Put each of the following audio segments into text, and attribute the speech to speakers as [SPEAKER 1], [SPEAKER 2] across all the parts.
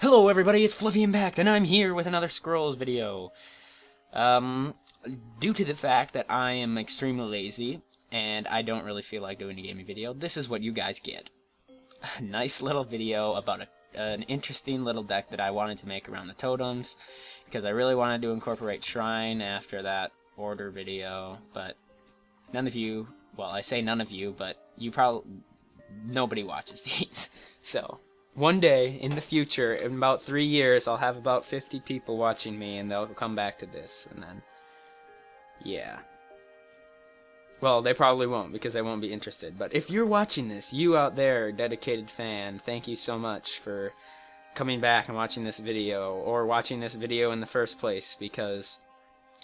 [SPEAKER 1] Hello everybody, it's Fluffy Impact, and I'm here with another Scrolls video. Due to the fact that I am extremely lazy, and I don't really feel like doing a gaming video, this is what you guys get. A nice little video about an interesting little deck that I wanted to make around the totems, because I really wanted to incorporate Shrine after that order video, but none of you, well, I say none of you, but you nobody watches these, so... One day, in the future, in about 3 years, I'll have about 50 people watching me, and they'll come back to this, and then... yeah. Well, they probably won't, because they won't be interested. But if you're watching this, you out there, dedicated fan, thank you so much for coming back and watching this video, or watching this video in the first place, because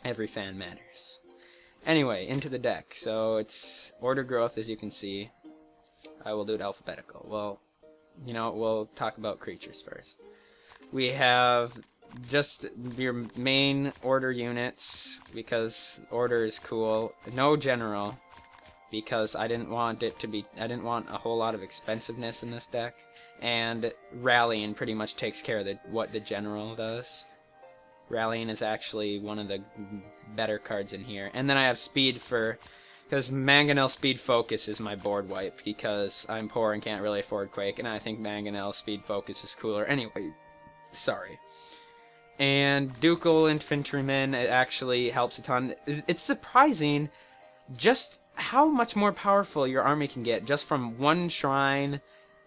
[SPEAKER 1] every fan matters. Anyway, into the deck. So, it's order growth, as you can see. I will do it alphabetical. Well... you know, we'll talk about creatures first. We have just your main order units, because order is cool. No general, because I didn't want a whole lot of expensiveness in this deck. And rallying pretty much takes care of what the general does. Rallying is actually one of the better cards in here. And then I have speed for... because Mangonel Speed Focus is my board wipe, because I'm poor and can't really afford Quake, and I think Mangonel Speed Focus is cooler. Anyway, sorry. And Ducal Infantryman, it actually helps a ton. It's surprising just how much more powerful your army can get just from one shrine,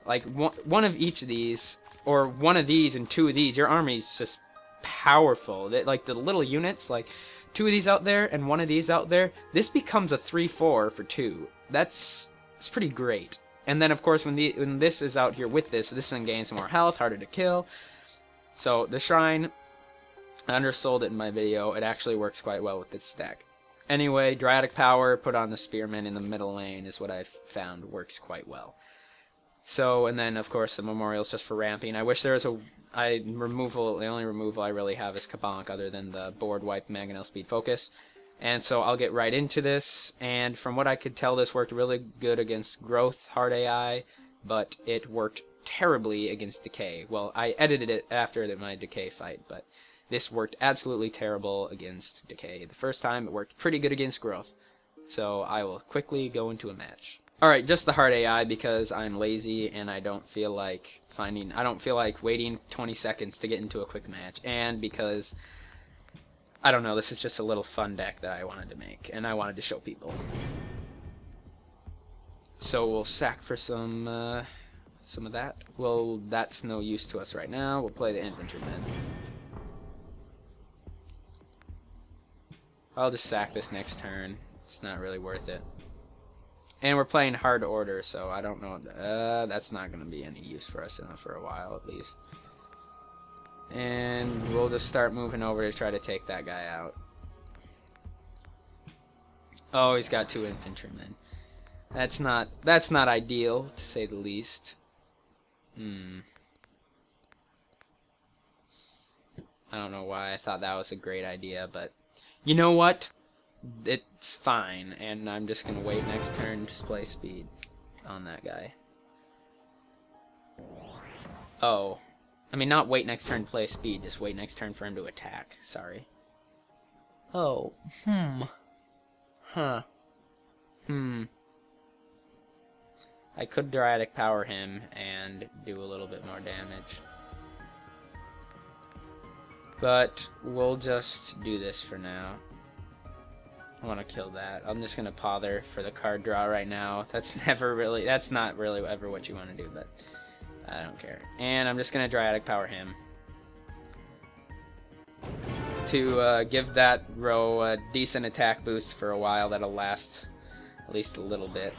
[SPEAKER 1] like one of each of these, or one of these and two of these. Your army's just powerful. Like the little units, like... two of these out there and one of these out there, this becomes a 3-4 for 2. It's pretty great. And then of course when this is out here with this is going to gain some more health, harder to kill. So the Shrine, I undersold it in my video. It actually works quite well with this deck. Anyway, Dryatic Power, put on the Spearman in the middle lane is what I've found works quite well. So, and then of course the Memorial's just for ramping. I wish there was the only removal I really have is Kabonk, other than the board wipe Mangonel Speed Focus. And so I'll get right into this, and from what I could tell, this worked really good against Growth, Hard AI, but it worked terribly against Decay. Well, I edited it after my Decay fight, but this worked absolutely terrible against Decay. The first time, it worked pretty good against Growth. So I will quickly go into a match. Alright, just the hard AI because I'm lazy and I don't feel like waiting 20 seconds to get into a quick match, and because, I don't know, this is just a little fun deck that I wanted to make, and I wanted to show people. So we'll sack for some of that. Well, that's no use to us right now. We'll play the Infantryman. I'll just sack this next turn. It's not really worth it. And we're playing hard order, so I don't know. That's not going to be any use for us for a while, at least. And we'll just start moving over to try to take that guy out. Oh, he's got 2 infantrymen. That's not ideal, to say the least. I don't know why I thought that was a great idea, but you know what? It's fine, and I'm just gonna wait next turn to display speed on that guy. Oh, I mean not wait next turn to play speed, just wait next turn for him to attack. Sorry. Oh, huh. I could Dryatic Power him and do a little bit more damage, but we'll just do this for now. I want to kill that. I'm just gonna pother for the card draw right now. That's not really ever what you want to do, but I don't care. And I'm just gonna Dryatic Power him to give that row a decent attack boost for a while. That'll last at least a little bit.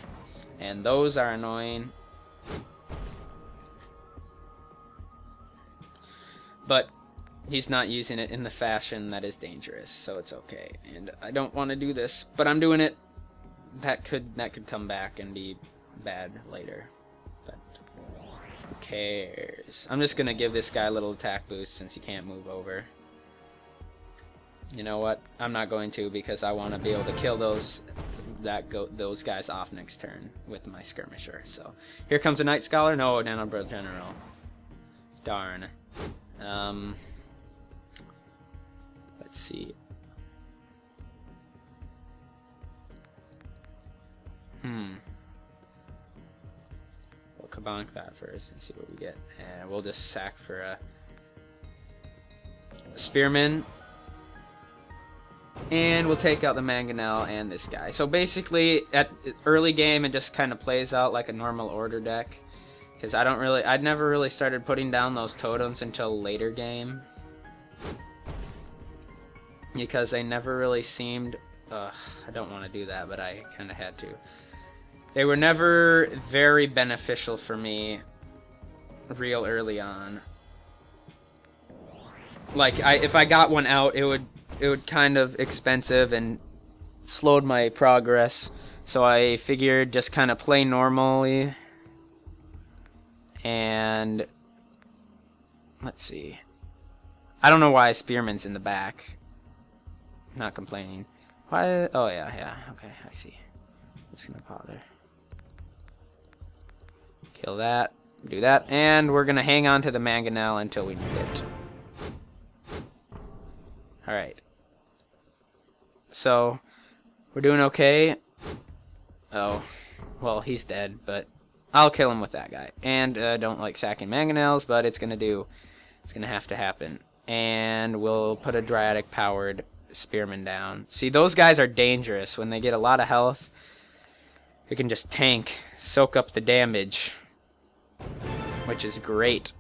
[SPEAKER 1] And those are annoying, but he's not using it in the fashion that is dangerous, so it's okay. And I don't want to do this, but I'm doing it. That could come back and be bad later. But who cares? I'm just gonna give this guy a little attack boost since he can't move over. You know what? I'm not going to, because I want to be able to kill those guys off next turn with my skirmisher. So here comes a Night Scholar. No, Nanobro General. Darn. Let's see. We'll kabonk that first and see what we get. And we'll just sack for a Spearman. And we'll take out the Mangonel and this guy. So basically, at early game, it just kind of plays out like a normal order deck. Because I'd never really started putting down those totems until later game. Because they never really seemed... I don't want to do that, but I kind of had to. They were never very beneficial for me real early on. Like, if I got one out, it would kind of expensive and slowed my progress. So I figured just kind of play normally. And let's see. I don't know why Spearman's in the back. Not complaining. Why? Oh yeah. Okay, I see. I'm just gonna bother. Kill that. Do that, and we're gonna hang on to the Mangonel until we need it. All right. So we're doing okay. Oh, well, he's dead, but I'll kill him with that guy. And don't like sacking Mangonels, but it's gonna have to happen. And we'll put a Dryatic powered Spearman down. See, those guys are dangerous. When they get a lot of health, they can just tank, soak up the damage, which is great.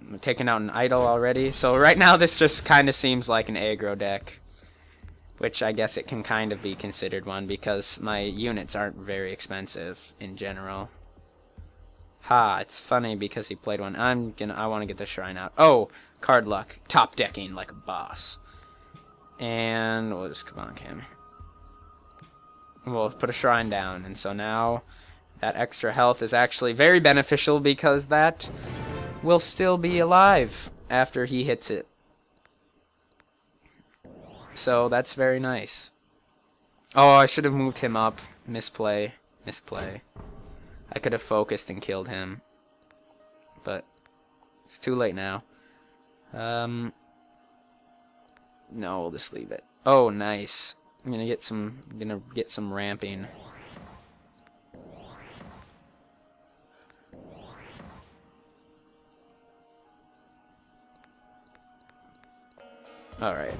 [SPEAKER 1] I'm taking out an idol already. So right now this just kind of seems like an aggro deck, which I guess it can kind of be considered one because my units aren't very expensive in general. Ha, it's funny because he played one. I want to get the shrine out. Oh, card luck. Top decking like a boss. And we'll just kabonk him. We'll put a shrine down, and so now that extra health is actually very beneficial because that will still be alive after he hits it. So that's very nice. Oh, I should have moved him up. Misplay. I could have focused and killed him, but it's too late now. No, we'll just leave it. Oh, nice. I'm gonna get some ramping. All right.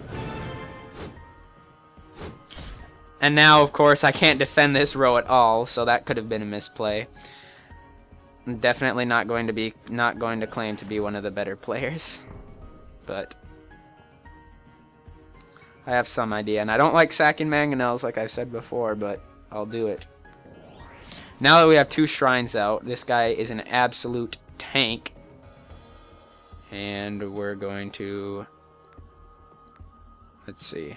[SPEAKER 1] And now, of course, I can't defend this row at all, so that could have been a misplay. I'm definitely not going to claim to be one of the better players, but I have some idea. And I don't like sacking Mangonels, like I said before, but I'll do it. Now that we have 2 shrines out, this guy is an absolute tank, and we're going to, let's see.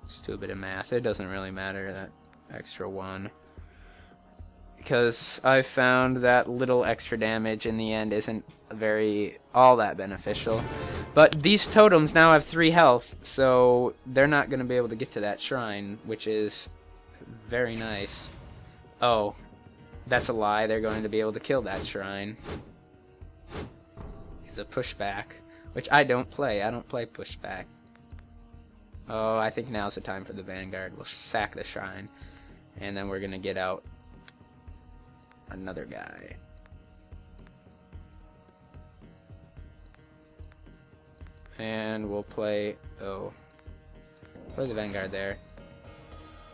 [SPEAKER 1] Let's do a bit of math. It doesn't really matter, that extra 1. Because I found that little extra damage in the end isn't all that beneficial. But these totems now have 3 health, so they're not going to be able to get to that shrine, which is very nice. Oh, that's a lie. They're going to be able to kill that shrine. It's a pushback, which I don't play. I don't play pushback. Oh, I think now's the time for the Vanguard. We'll sack the shrine, and then we're going to get out another guy. And we'll play... Oh. Play the Vanguard there.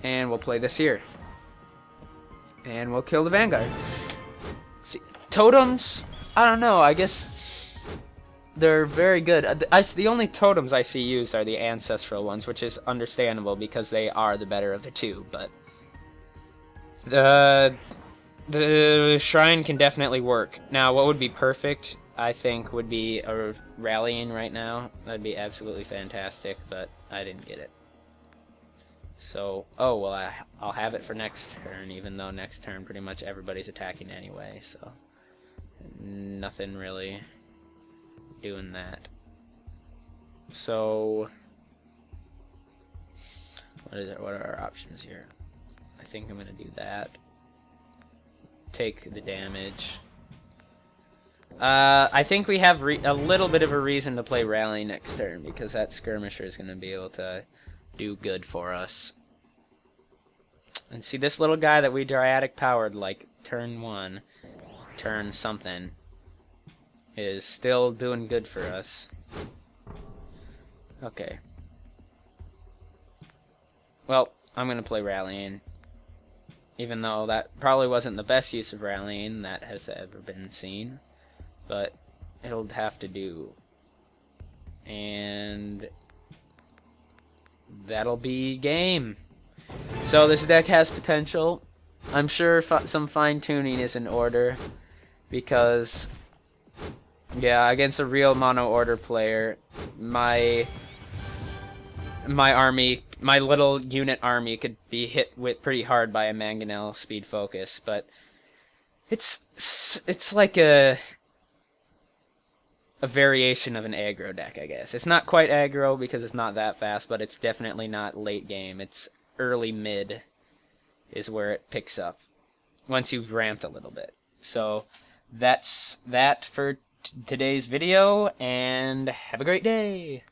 [SPEAKER 1] And we'll play this here. And we'll kill the Vanguard. See, totems, I don't know, I guess they're very good. The only totems I see used are the ancestral ones, which is understandable because they are the better of the 2, but the shrine can definitely work. Now, what would be perfect, I think, would be a rallying right now. That'd be absolutely fantastic, but I didn't get it. So, oh, well, I'll have it for next turn, even though next turn pretty much everybody's attacking anyway, so nothing really doing that. So, what are our options here? I think I'm going to do that. Take the damage. I think we have a little bit of a reason to play Rally next turn, because that Skirmisher is going to be able to do good for us. And see, this little guy that we Dryatic powered, like, turn 1, turn something, is still doing good for us. Okay. Well, I'm going to play Rallying. Even though that probably wasn't the best use of Rallying that has ever been seen. But it'll have to do. And that'll be game. So this deck has potential. I'm sure some fine-tuning is in order. Because, yeah, against a real mono-order player, my army, my little unit army could be hit with pretty hard by a Mangonel speed focus. But it's like a variation of an aggro deck, I guess. It's not quite aggro because it's not that fast, but it's definitely not late game. It's early mid is where it picks up once you've ramped a little bit. So that's that for today's video, and have a great day!